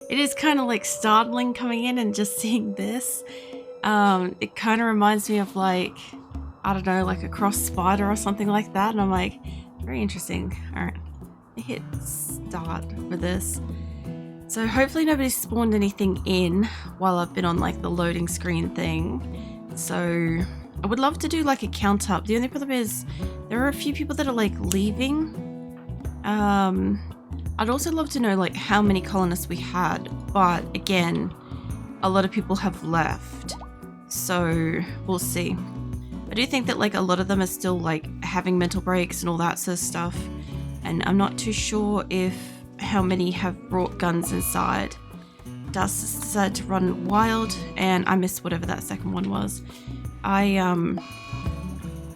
It is kind of like startling coming in and just seeing this. It kind of reminds me of like, I don't know, like a cross spider or something like that. And I'm like, very interesting. All right, hit start for this. So hopefully nobody's spawned anything in while I've been on like the loading screen thing. So I would love to do like a count up. The only problem is there are a few people that are like leaving. I'd also love to know like how many colonists we had, but again, a lot of people have left. So we'll see. I do think that like a lot of them are still like having mental breaks and all that sort of stuff. And I'm not too sure if how many have brought guns inside. Dust decided to run wild and I missed whatever that second one was. I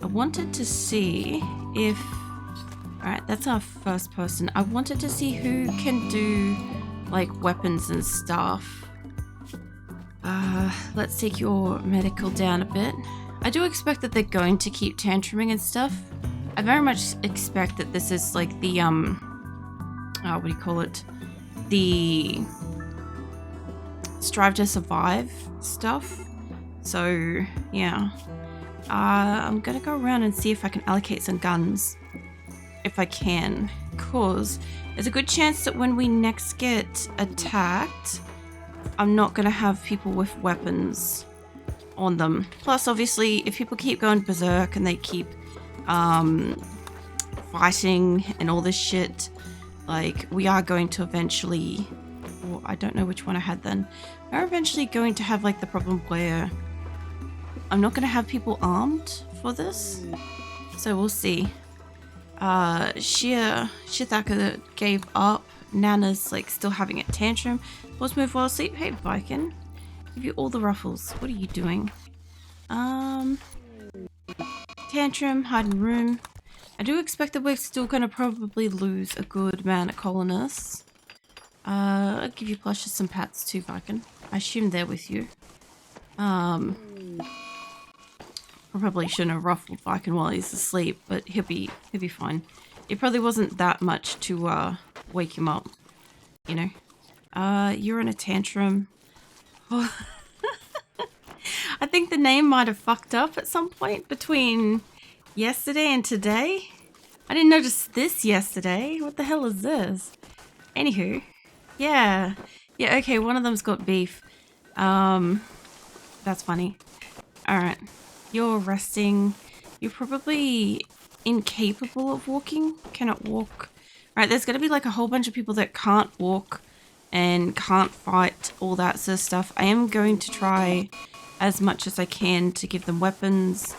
wanted to see if... Alright, that's our first person. I wanted to see who can do like weapons and stuff. Let's take your medical down a bit. I do expect that they're going to keep tantruming and stuff. I very much expect that this is like the what do you call it? The strive to survive stuff. So yeah. I'm gonna go around and see if I can allocate some guns. If I can. Cause there's a good chance that when we next get attacked, I'm not gonna have people with weapons on them. Plus obviously if people keep going berserk and they keep fighting and all this shit, like we are going to eventually, or I don't know which one I had then, we're eventually going to have like the problem where I'm not going to have people armed for this. So we'll see. Shithaka gave up. Nana's like still having a tantrum. Let's move while asleep. Hey Viking, give you all the ruffles. What are you doing? Tantrum, hide in room. I do expect that we're still going to probably lose a good amount of colonists. I'll give you plushes some pats too, Viking. I assume they're with you. Probably shouldn't have ruffled Viking while he's asleep, but he'll be fine. It probably wasn't that much to wake him up, you know. You're in a tantrum. Oh. I think the name might have fucked up at some point between yesterday and today. I didn't notice this yesterday. What the hell is this? Anywho, yeah, okay, one of them's got beef. That's funny. Alright, you're resting. You're probably incapable of walking, cannot walk. Alright, there's gonna be like a whole bunch of people that can't walk and can't fight, all that sort of stuff. I am going to try as much as I can to give them weapons.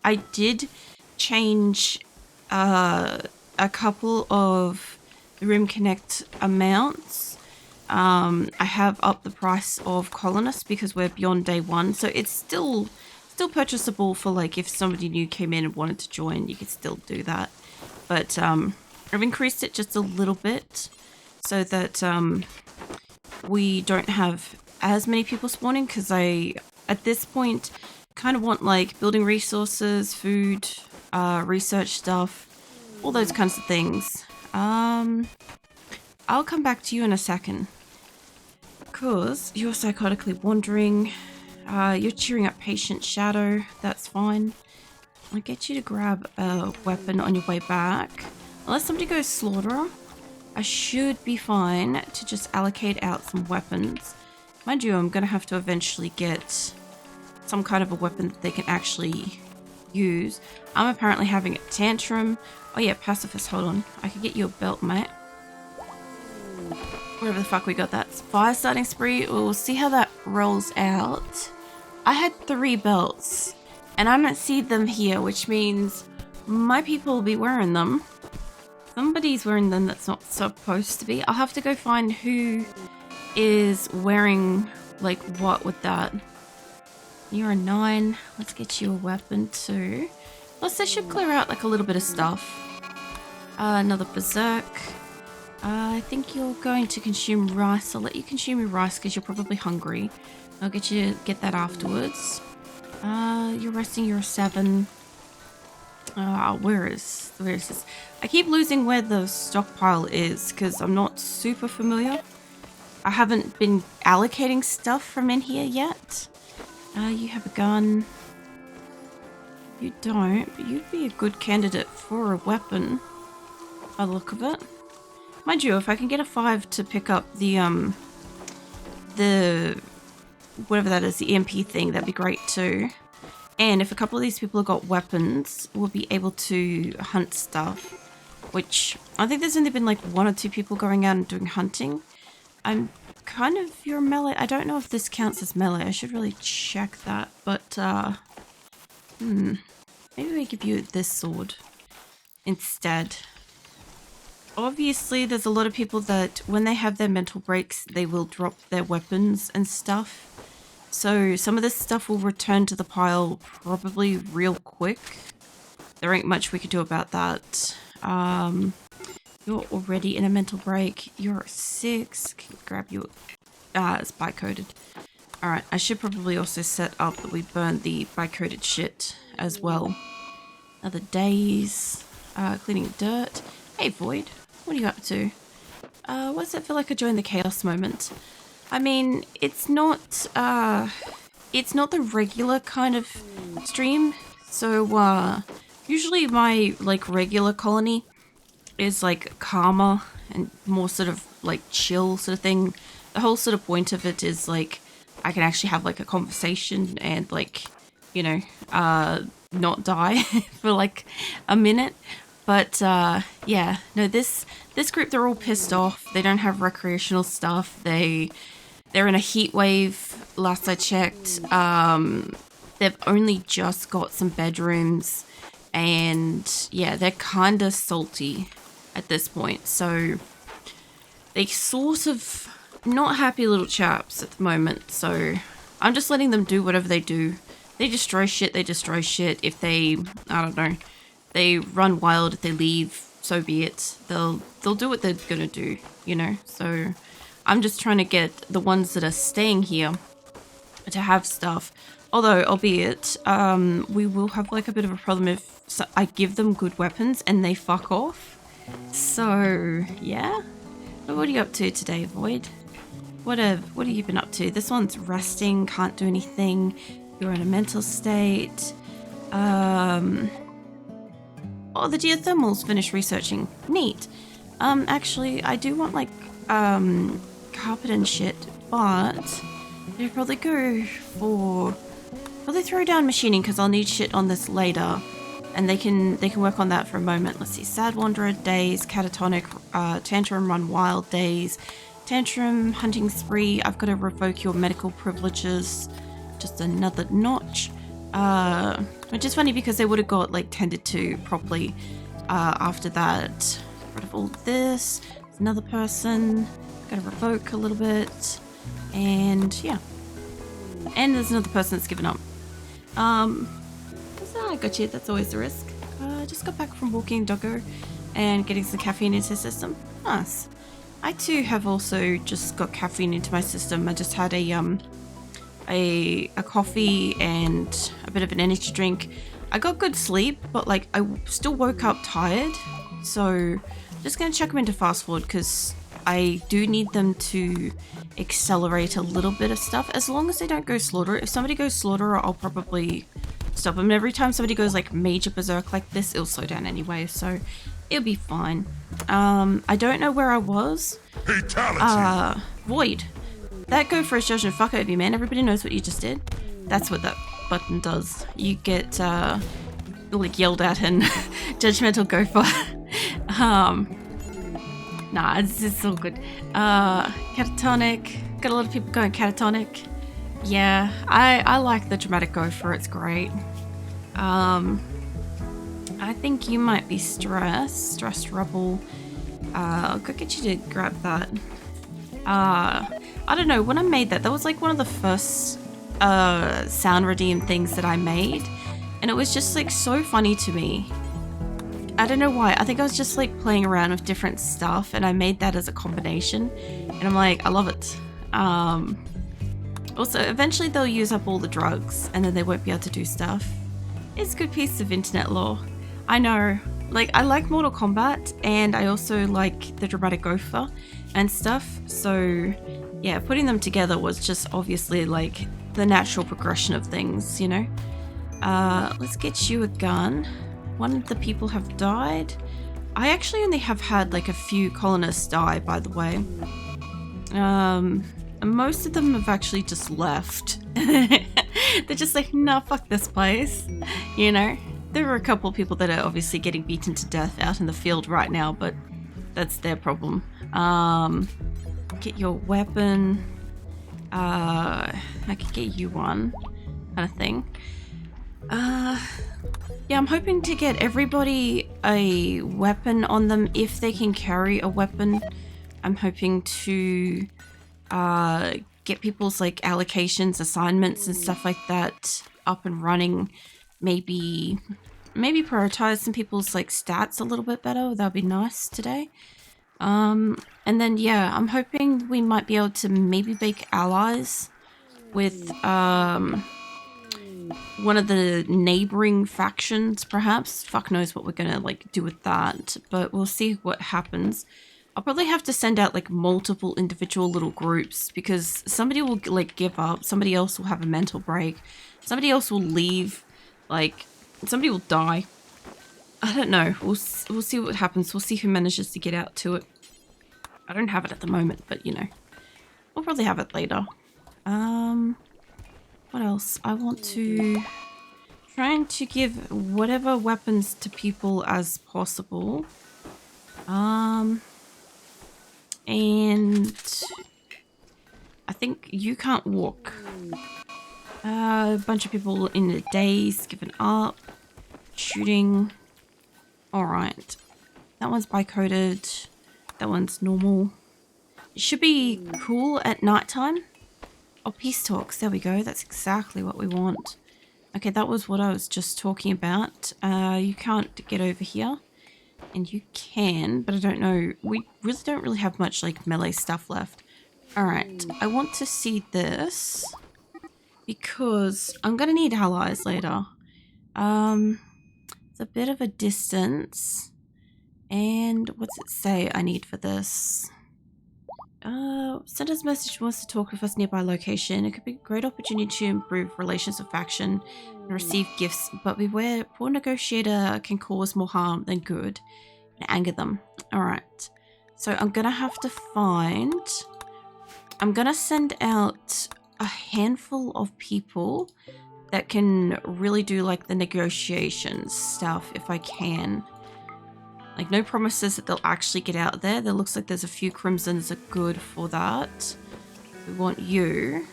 I did change a couple of the Rimconnect amounts. I have upped the price of colonists because we're beyond day 1, so it's still purchasable for like if somebody new came in and wanted to join, you could still do that. But I've increased it just a little bit so that we don't have as many people spawning, because I at this point kind of want like building resources, food, research stuff, all those kinds of things. I'll come back to you in a second, because you're psychotically wandering. You're cheering up Patient Shadow. That's fine. I'll get you to grab a weapon on your way back. Unless somebody goes Slaughterer, I should be fine to just allocate out some weapons. Mind you, I'm going to have to eventually get some kind of a weapon that they can actually use. I'm apparently having a tantrum. Oh yeah, pacifist, hold on. I could get you a belt, mate. Wherever the fuck we got that. Fire starting spree. We'll see how that rolls out. I had 3 belts, and I don't see them here, which means my people will be wearing them. Somebody's wearing them that's not supposed to be. I'll have to go find who is wearing like what with that. You're a 9. Let's get you a weapon too. Plus this should clear out like a little bit of stuff. Another berserk. I think you're going to consume rice. I'll let you consume your rice because you're probably hungry. I'll get you to get that afterwards. You're resting. You're a 7. Where is this? I keep losing where the stockpile is because I'm not super familiar. I haven't been allocating stuff from in here yet. You have a gun. You don't, but you'd be a good candidate for a weapon by the look of it. Mind you, if I can get a 5 to pick up the whatever that is, the EMP thing, that'd be great too. And if a couple of these people have got weapons, we'll be able to hunt stuff. Which, I think there's only been like 1 or 2 people going out and doing hunting. I'm kind of your melee. I don't know if this counts as melee. I should really check that. But, maybe we give you this sword instead. Obviously, there's a lot of people that when they have their mental breaks, they will drop their weapons and stuff. So some of this stuff will return to the pile probably real quick. There ain't much we could do about that. You're already in a mental break. You're 6. Can grab you. It's bycoded. Alright, I should probably also set up that we burn the bycoded shit as well. Other days. Cleaning dirt. Hey, Void. What are you up to? What does it feel like I joined the chaos moment? I mean, it's not the regular kind of stream. So, usually my, like, regular colony is, like, calmer and more sort of, like, chill sort of thing. The whole sort of point of it is, like, I can actually have, like, a conversation and, like, you know, not die for, like, a minute. But, yeah, no, this group, they're all pissed off. They don't have recreational stuff. They're in a heat wave, last I checked. They've only just got some bedrooms. And, yeah, they're kind of salty at this point. So, they sort of not happy little chaps at the moment. So, I'm just letting them do whatever they do. They destroy shit, they destroy shit. If they, I don't know, they run wild, if they leave, so be it. They'll do what they're gonna do, you know? So, I'm just trying to get the ones that are staying here to have stuff. Although, albeit, we will have like a bit of a problem if I give them good weapons and they fuck off. So, yeah. But what are you up to today, Void? What have you been up to? This one's resting, can't do anything. You're in a mental state. Oh, the geothermals finished researching. Neat. Actually, I do want like, carpet and shit, but I'd probably go for throw down machining because I'll need shit on this later, and they can work on that for a moment. Let's see, Sad Wanderer, Days, Catatonic, Tantrum, Run Wild, Days, Tantrum, Hunting Spree. I've got to revoke your medical privileges, just another notch. Which is funny because they would have got like tended to properly after that. Get rid of all this. There's another person. Gotta revoke a little bit, and yeah. And there's another person that's given up. So I got you. That's always the risk. Just got back from walking doggo and getting some caffeine into the system. Nice. I too have also just got caffeine into my system. I just had a coffee and a bit of an energy drink. I got good sleep, but like I still woke up tired. So just gonna chuck them into fast forward because I do need them to accelerate a little bit of stuff, as long as they don't go slaughter. If somebody goes slaughter, I'll probably stop them. Every time somebody goes like major berserk like this, it'll slow down anyway, so it'll be fine. I don't know where I was. Fatality. Void. That go for a judgment fuck over you, man. Everybody knows what you just did. That's what that button does. You get like yelled at and judgmental gopher. Nah, it's all good. Catatonic. Got a lot of people going catatonic. Yeah, I like the dramatic gopher. It's great. I think you might be stressed rubble. I'll go get you to grab that. I don't know, when I made that was like one of the first sound redeem things that I made, and it was just like so funny to me. I don't know why. I think I was just like playing around with different stuff, and I made that as a combination, and I'm like, I love it. Also, eventually they'll use up all the drugs, and then they won't be able to do stuff. It's a good piece of internet lore. I know. like, I like Mortal Kombat, and I also like the Dramatic Gopher and stuff. So, yeah, putting them together was just obviously like the natural progression of things, you know. Let's get you a gun. One of the people have died. I actually only have had like a few colonists die, by the way. Most of them have actually just left. They're just like, nah, fuck this place, you know. There are a couple of people that are obviously getting beaten to death out in the field right now, but that's their problem. Get your weapon. I could get you one, kind of thing. Yeah, I'm hoping to get everybody a weapon on them if they can carry a weapon. I'm hoping to get people's like allocations, assignments, and stuff like that up and running. Maybe prioritize some people's like stats a little bit better. That'd be nice today. And then yeah, I'm hoping we might be able to maybe make allies with one of the neighboring factions, perhaps. Fuck knows what we're gonna like do with that, but we'll see what happens. I'll probably have to send out like multiple individual little groups because somebody will like give up, somebody else will have a mental break, somebody else will leave, like somebody will die. I don't know. We'll see what happens. We'll see who manages to get out to it. I don't have it at the moment, but you know, we'll probably have it later. What else? I want to trying to give whatever weapons to people as possible. And I think you can't walk. A bunch of people in the days given up. Shooting. Alright. That one's bi-coded. That one's normal. It should be cool at nighttime. Oh, peace talks. There we go. That's exactly what we want. Okay, that was what I was just talking about. You can't get over here. And you can, but I don't know. We really don't have much like melee stuff left. Alright, I want to see this because I'm gonna need allies later. It's a bit of a distance. And what's it say I need for this? Send us a message wants to talk with us nearby location. It could be a great opportunity to improve relations with faction and receive gifts, but beware, poor negotiator can cause more harm than good and anger them. Alright, so I'm gonna have to I'm gonna send out a handful of people that can really do like the negotiations stuff if I can. Like, no promises that they'll actually get out there. There looks like there's a few crimsons are good for that. We want you.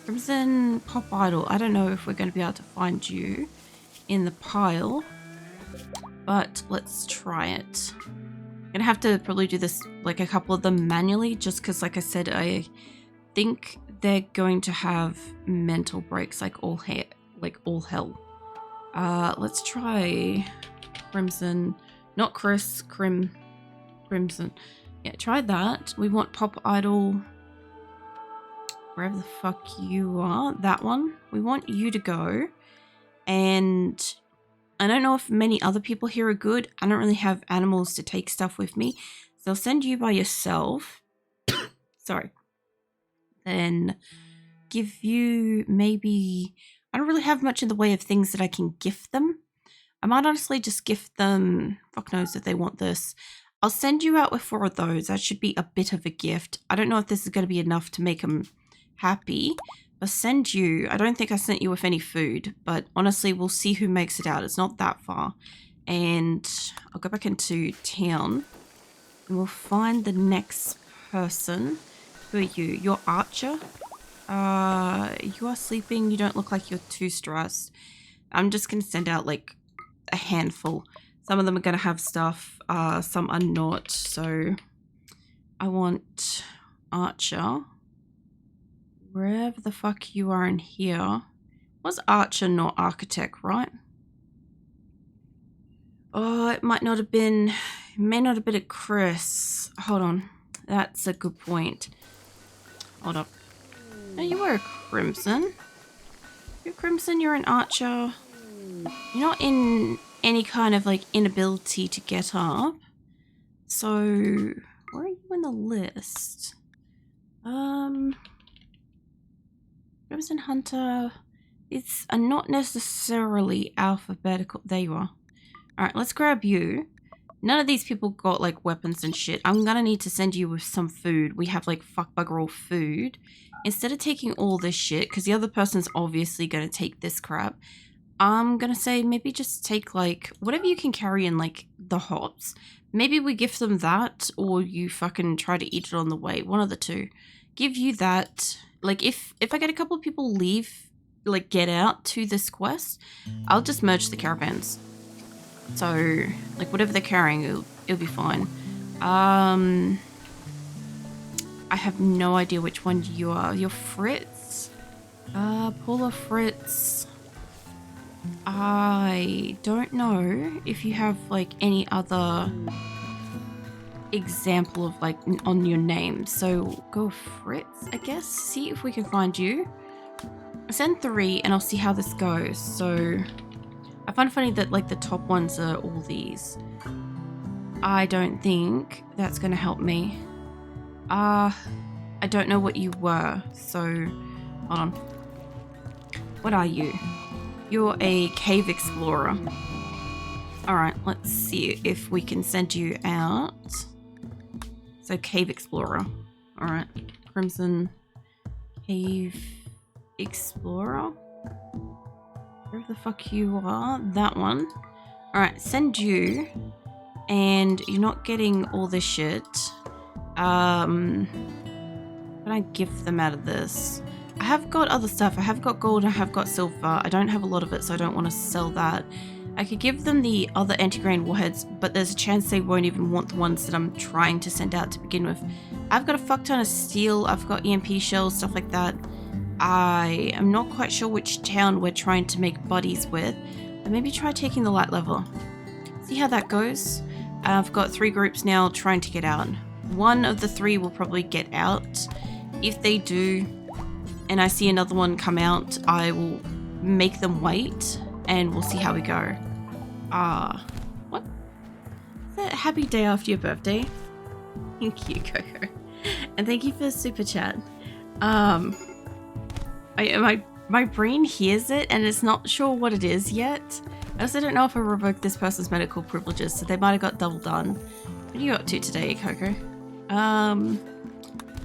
Crimson Pop Idol. I don't know if we're going to be able to find you in the pile, but let's try it. I'm going to have to probably do this, like, a couple of them manually, just because, like I said, I think they're going to have mental breaks, like all hell. Let's try Crimson. Not Chris, Crimson. Yeah, try that. We want Pop Idol. Wherever the fuck you are. That one. We want you to go. And I don't know if many other people here are good. I don't really have animals to take stuff with me. So I'll send you by yourself. Sorry. Then give you maybe... I don't really have much in the way of things that I can gift them. I might honestly just gift them, fuck knows if they want this. I'll send you out with 4 of those. That should be a bit of a gift. I don't know if this is going to be enough to make them happy. I'll send you, I don't think I sent you with any food, but honestly, we'll see who makes it out. It's not that far. And I'll go back into town and we'll find the next person. Who are you? You're Archer? You are sleeping. You don't look like you're too stressed. I'm just going to send out like a handful. Some of them are going to have stuff, some are not. So I want Archer. Wherever the fuck you are in here. Was Archer not Architect, right? Oh, it might not have been, it may not have been a Chris. Hold on. That's a good point. Hold up. No, you were a Crimson. You're Crimson, you're an Archer. You're not in any kind of like inability to get up. So where are you in the list? Crimson Hunter. It's not necessarily alphabetical. There you are. Alright, let's grab you. None of these people got like weapons and shit. I'm gonna need to send you with some food. We have like fuck bugger all food. Instead of taking all this shit, because the other person's obviously gonna take this crap, I'm gonna say maybe just take like whatever you can carry in like the hops. Maybe we give them that, or you fucking try to eat it on the way. One of the two. Give you that. Like if I get a couple of people leave, like get out to this quest, I'll just merge the caravans. So like whatever they're carrying, it'll be fine. I have no idea which one you are. You're Fritz? Paula Fritz. I don't know if you have like any other example of like on your name. So go Fritz, I guess. See if we can find you. Send 3 and I'll see how this goes. So I find it funny that like the top ones are all these. I don't think that's gonna help me. I don't know what you were, so hold on. What are you? You're a cave explorer. Alright, let's see if we can send you out. So cave explorer. Alright. Crimson Cave Explorer. Wherever the fuck you are. That one. Alright, send you. And you're not getting all this shit. Can I give them out of this? I have got other stuff. I have got gold, I have got silver. I don't have a lot of it, so I don't want to sell that. I could give them the other anti-grain warheads, but there's a chance they won't even want the ones that I'm trying to send out to begin with. I've got a fuck ton of steel. I've got EMP shells, stuff like that. I am not quite sure which town we're trying to make buddies with, but maybe try taking the light level. See how that goes. I've got 3 groups now trying to get out. One of the 3 will probably get out. If they do, and I see another one come out, I will make them wait, and we'll see how we go. What? Is that a happy day after your birthday? Thank you, Coco. And thank you for the super chat. My brain hears it, and it's not sure what it is yet. I also don't know if I revoked this person's medical privileges, so they might have got double done. What are you up to today, Coco?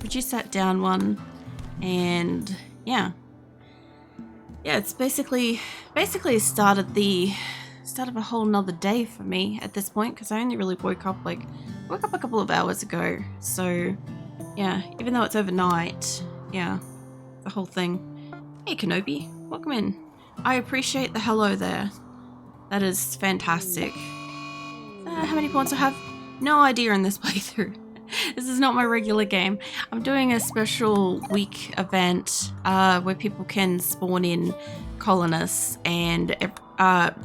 Reduce that down one, and yeah, it's basically started a whole nother day for me at this point, because I only really woke up a couple of hours ago. So yeah, even though it's overnight, yeah, the whole thing. Hey Kenobi, welcome in. I appreciate the hello there. That is fantastic. How many points I have? No idea in this playthrough. This is not my regular game. I'm doing a special week event where people can spawn in colonists, and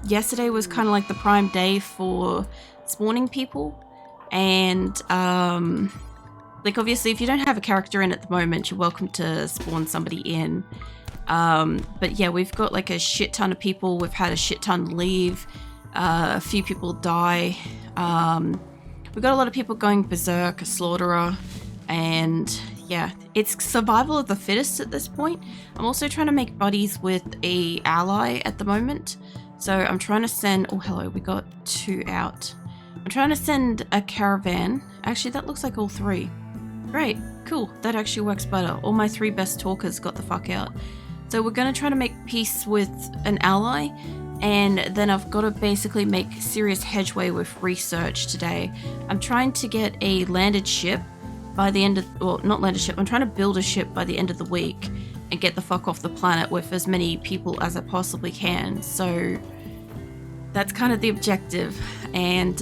yesterday was kind of like the prime day for spawning people. And like obviously if you don't have a character in at the moment, you're welcome to spawn somebody in. But yeah, we've got like a shit ton of people. We've had a shit ton leave. A few people die. We've got a lot of people going berserk, a slaughterer, and yeah, it's survival of the fittest at this point. I'm also trying to make buddies with a ally at the moment. So I'm trying to send, oh hello, we got 2 out. I'm trying to send a caravan. Actually, that looks like all 3. Great, cool, that actually works better. All my 3 best talkers got the fuck out. So we're gonna try to make peace with an ally, and then I've got to basically make serious headway with research today. I'm trying to get a landed ship by the end of, well, not landed ship, I'm trying to build a ship by the end of the week and get the fuck off the planet with as many people as I possibly can. So that's kind of the objective. And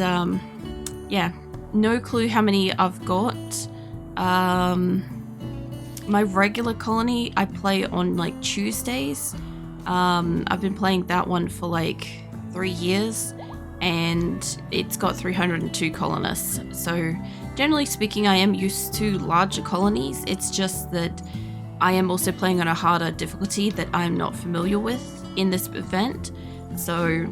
yeah, no clue how many I've got. My regular colony I play on like Tuesdays. I've been playing that one for like 3 years, and it's got 302 colonists. So generally speaking, I am used to larger colonies. It's just that I am also playing on a harder difficulty that I'm not familiar with in this event. So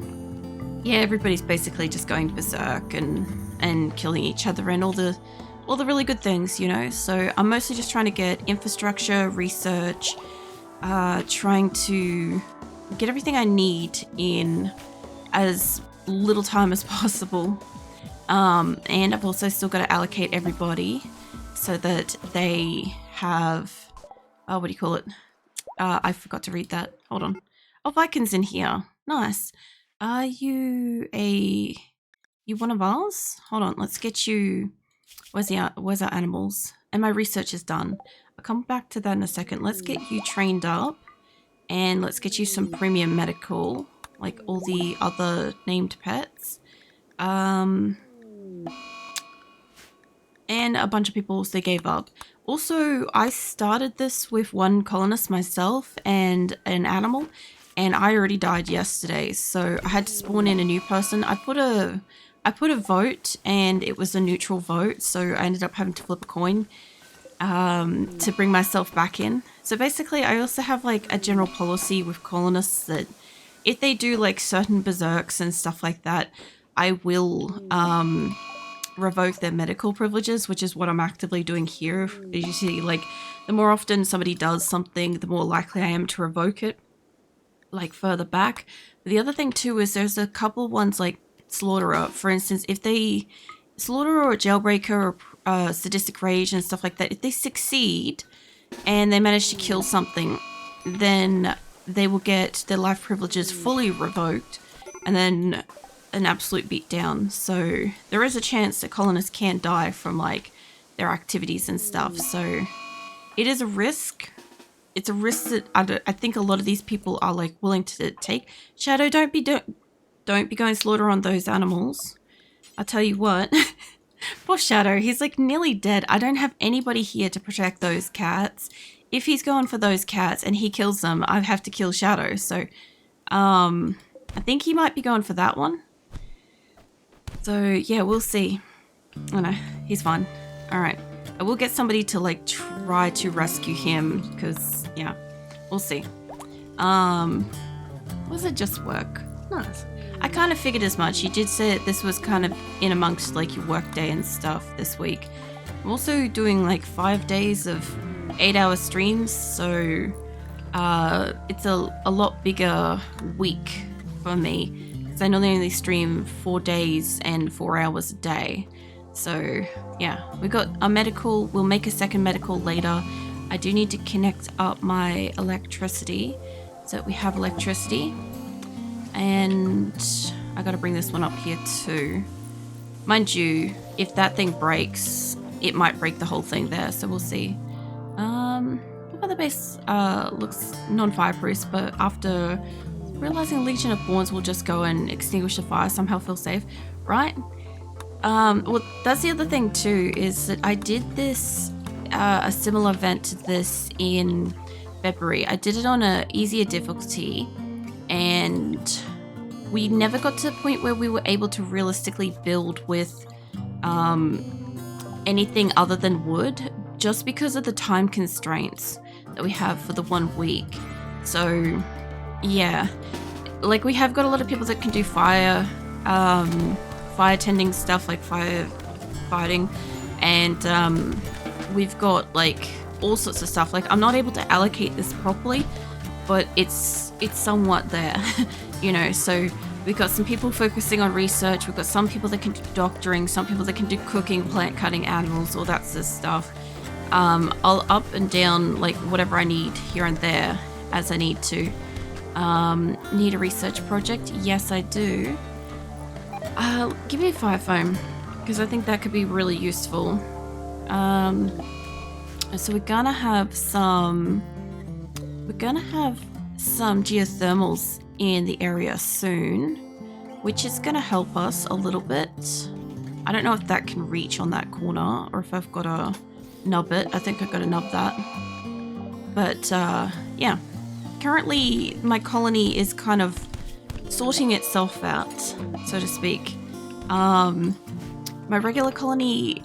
yeah, everybody's basically just going berserk and killing each other and all the really good things, you know. So I'm mostly just trying to get infrastructure, research, trying to get everything I need in as little time as possible. And I've also still got to allocate everybody so that they have, what do you call it? I forgot to read that. Hold on. Oh, Vikings in here. Nice. Are you one of ours? Hold on, let's get you. Where's our animals? And my research is done. I'll come back to that in a second. Let's get you trained up. And let's get you some premium medical, like all the other named pets. And a bunch of people also gave up. Also, I started this with one colonist myself and an animal, and I already died yesterday, so I had to spawn in a new person. I put a vote, and it was a neutral vote, so I ended up having to flip a coin to bring myself back in. So basically, I also have like a general policy with colonists that if they do like certain berserks and stuff like that, I will revoke their medical privileges, which is what I'm actively doing here. As you see, like, the more often somebody does something, the more likely I am to revoke it, like, further back. But the other thing, too, is there's a couple ones, like Slaughterer, for instance. If they, Slaughterer or Jailbreaker or Sadistic Rage and stuff like that, if they succeed and they manage to kill something, then they will get their life privileges fully revoked, and then an absolute beatdown. So there is a chance that colonists can die from like their activities and stuff. So it is a risk. It's a risk that I think a lot of these people are like willing to take. Shadow, don't be going slaughter on those animals. I'll tell you what. Poor Shadow, he's like nearly dead. I don't have anybody here to protect those cats. If he's going for those cats and he kills them, I have to kill Shadow. So I think he might be going for that one. So yeah, we'll see. Oh no, he's fine. Alright. I will get somebody to like try to rescue him, because yeah, we'll see. Was it just work? Nice. I kind of figured as much. You did say that this was kind of in amongst like your work day and stuff this week. I'm also doing like 5 days of 8-hour streams, so it's a lot bigger week for me. I normally only stream 4 days and 4 hours a day. So yeah, we got a medical. We'll make a second medical later. I do need to connect up my electricity so that we have electricity. And I gotta bring this one up here too. Mind you, if that thing breaks, it might break the whole thing there, so we'll see. The base looks non-fireproof, but after realizing Legion of Thorns will just go and extinguish the fire, somehow feel safe, right? Well, that's the other thing too, is that I did this, a similar event to this in February. I did it on a easier difficulty, and we never got to the point where we were able to realistically build with anything other than wood, just because of the time constraints that we have for the 1 week. So yeah, like we have got a lot of people that can do fire tending stuff, like fire fighting, and we've got like all sorts of stuff. Like I'm not able to allocate this properly, but it's somewhat there, you know. So we've got some people focusing on research, we've got some people that can do doctoring, some people that can do cooking, plant cutting, animals, all that sort of stuff. I'll up and down like whatever I need here and there as I need to. Need a research project? Yes, I do. Give me a fire foam, because I think that could be really useful. So we're gonna have some geothermals in the area soon, which is gonna help us a little bit. I don't know if that can reach on that corner, or if I've got to nub it. I think I've got to nub that. But yeah. Currently, my colony is kind of sorting itself out, so to speak. My regular colony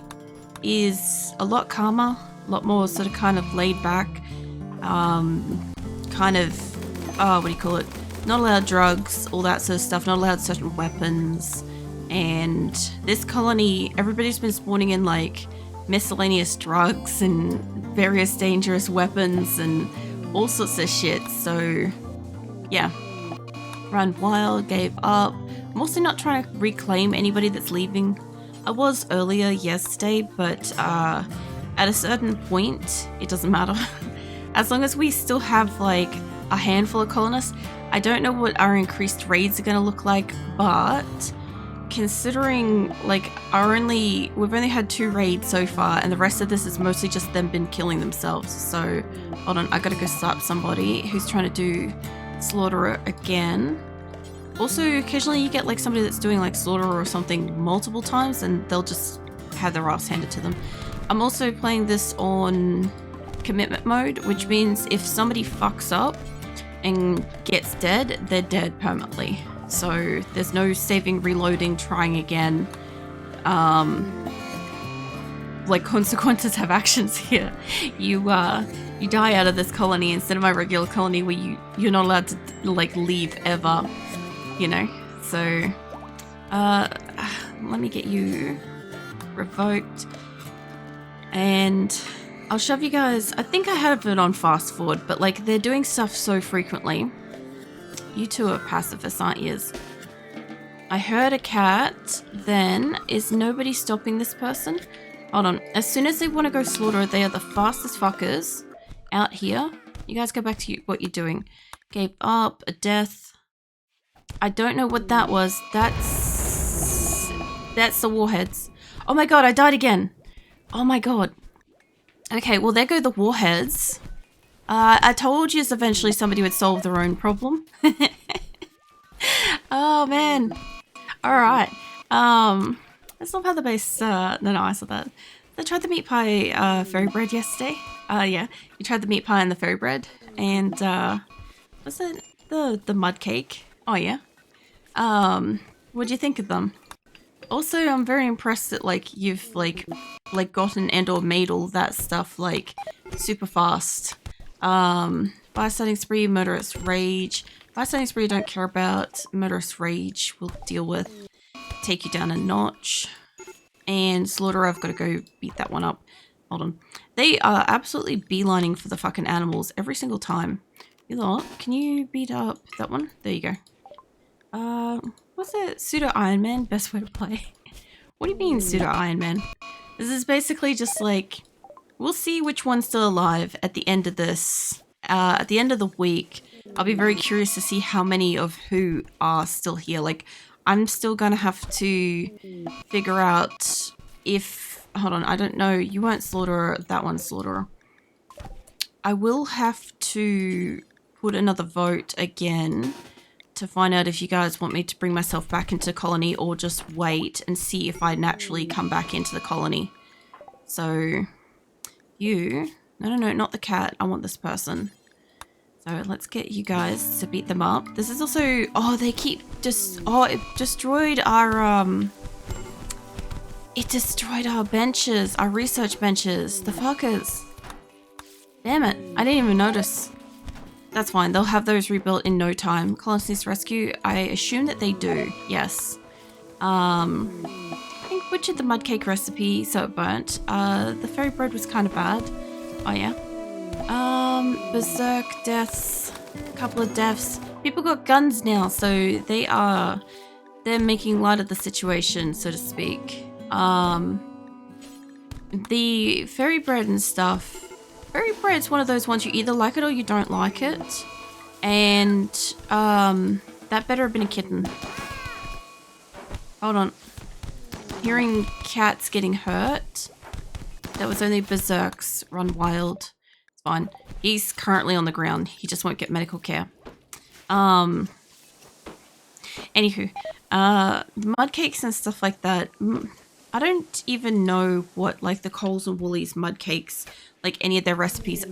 is a lot calmer, a lot more sort of kind of laid back, kind of, what do you call it? not allowed drugs, all that sort of stuff, not allowed certain weapons. And this colony, everybody's been spawning in like miscellaneous drugs and various dangerous weapons and all sorts of shit. So yeah, run wild, gave up. I'm also not trying to reclaim anybody that's leaving. I was earlier yesterday, but at a certain point, it doesn't matter. As long as we still have like a handful of colonists, I don't know what our increased raids are going to look like, but considering like we've only had 2 raids so far, and the rest of this is mostly just them been killing themselves. So hold on, I gotta go slap somebody who's trying to do Slaughterer again. Also, occasionally you get like somebody that's doing like Slaughterer or something multiple times, and they'll just have their ass handed to them. I'm also playing this on commitment mode, which means if somebody fucks up and gets dead, they're dead permanently. So there's no saving, reloading, trying again. Like consequences have actions here. You die out of this colony instead of my regular colony where you're not allowed to like leave ever, you know. So let me get you revoked, and I'll shove you guys. I think I have it on fast forward, but like they're doing stuff so frequently. You two are pacifists, aren't yous? I heard a cat. Then is nobody stopping this person? Hold on. As soon as they want to go slaughter, they are the fastest fuckers out here. You guys go back to what you're doing. Gave up, a death. I don't know what that was. That's the warheads. Oh my god, I died again. Oh my god. Okay, well there go the warheads. I told you eventually somebody would solve their own problem. Oh man. Alright. Let's love how the base no, I saw that. I tried the meat pie fairy bread yesterday. Yeah, you tried the meat pie and the fairy bread. And what's it? The mud cake. Oh yeah. What'd you think of them? Also, I'm very impressed that like you've like gotten and or made all that stuff like super fast. Fire starting spree, murderous rage. Fire starting spree I don't care about. Murderous rage we'll deal with. Take you down a notch. And Slaughter, I've got to go beat that one up. Hold on. They are absolutely beelining for the fucking animals every single time. You know what? Can you beat up that one? There you go. What's it? Pseudo Iron Man? Best way to play. What do you mean pseudo Iron Man? This is basically just like, we'll see which one's still alive at the end of this. At the end of the week, I'll be very curious to see how many of who are still here. Like, I'm still gonna have to figure out if... Hold on, I don't know. You won't slaughter that one, Slaughterer. I will have to put another vote again to find out if you guys want me to bring myself back into colony or just wait and see if I naturally come back into the colony. So, you... No, not the cat. I want this person. So let's get you guys to beat them up. This is also... Oh, they keep just... Oh, it destroyed our... It destroyed our benches. Our research benches. The fuckers. Damn it. I didn't even notice. That's fine. They'll have those rebuilt in no time. Colonist rescue. I assume that they do. Yes. I think butchered the mud cake recipe, so it burnt. The fairy bread was kind of bad. Oh, yeah. Berserk deaths. A couple of deaths. People got guns now, so they're making light of the situation, so to speak. The fairy bread and stuff. Fairy bread's one of those ones you either like it or you don't like it. And, that better have been a kitten. Hold on. Hearing cats getting hurt. That was only berserks. Run wild. It's fine. He's currently on the ground. He just won't get medical care. Anywho. Mud cakes and stuff like that. I don't even know what, like, the Coles and Woolies mud cakes, like, any of their recipes